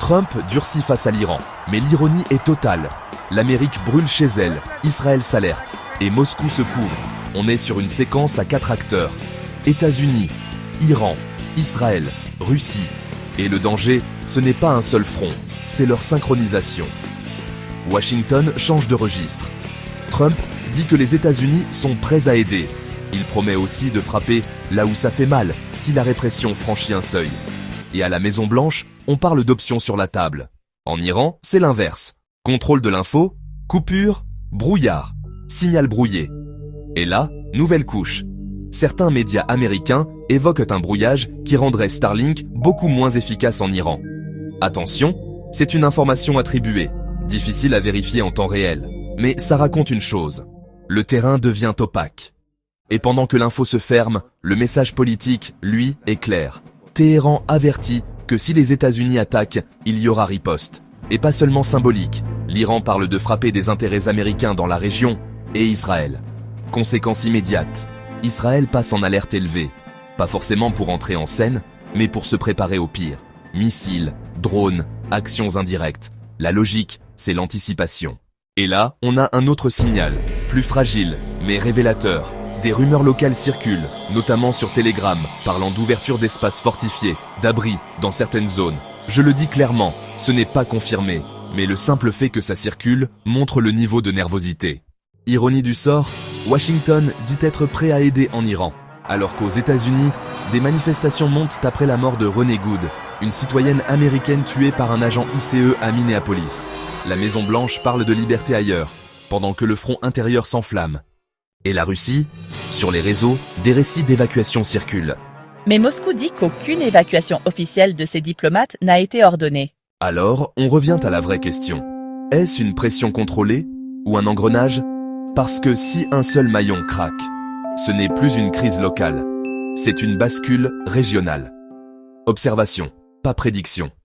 Trump durcit face à l'Iran, mais l'ironie est totale. L'Amérique brûle chez elle, Israël s'alerte, et Moscou se couvre. On est sur une séquence à 4 acteurs. États-Unis, Iran, Israël, Russie. Et le danger, ce n'est pas un seul front, c'est leur synchronisation. Washington change de registre. Trump dit que les États-Unis sont prêts à aider. Il promet aussi de frapper là où ça fait mal, si la répression franchit un seuil. Et à la Maison-Blanche, on parle d'options sur la table. En Iran, c'est l'inverse. Contrôle de l'info, coupure, brouillard, signal brouillé. Et là, nouvelle couche. Certains médias américains évoquent un brouillage qui rendrait Starlink beaucoup moins efficace en Iran. Attention, c'est une information attribuée, difficile à vérifier en temps réel. Mais ça raconte une chose. Le terrain devient opaque. Et pendant que l'info se ferme, le message politique, lui, est clair. Téhéran avertit que si les États-Unis attaquent, il y aura riposte. Et pas seulement symbolique. L'Iran parle de frapper des intérêts américains dans la région et Israël. Conséquence immédiate. Israël passe en alerte élevée. Pas forcément pour entrer en scène, mais pour se préparer au pire. Missiles, drones, actions indirectes. La logique, c'est l'anticipation. Et là, on a un autre signal, plus fragile, mais révélateur. Des rumeurs locales circulent, notamment sur Telegram, parlant d'ouverture d'espaces fortifiés, d'abris dans certaines zones. Je le dis clairement, ce n'est pas confirmé, mais le simple fait que ça circule montre le niveau de nervosité. Ironie du sort, Washington dit être prêt à aider en Iran, alors qu'aux États-Unis, des manifestations montent après la mort de Renée Good, une citoyenne américaine tuée par un agent ICE à Minneapolis. La Maison-Blanche parle de liberté ailleurs, pendant que le front intérieur s'enflamme. Et la Russie? Sur les réseaux, des récits d'évacuation circulent. Mais Moscou dit qu'aucune évacuation officielle de ses diplomates n'a été ordonnée. Alors, on revient à la vraie question. Est-ce une pression contrôlée ou un engrenage? Parce que si un seul maillon craque, ce n'est plus une crise locale, c'est une bascule régionale. Observation, pas prédiction.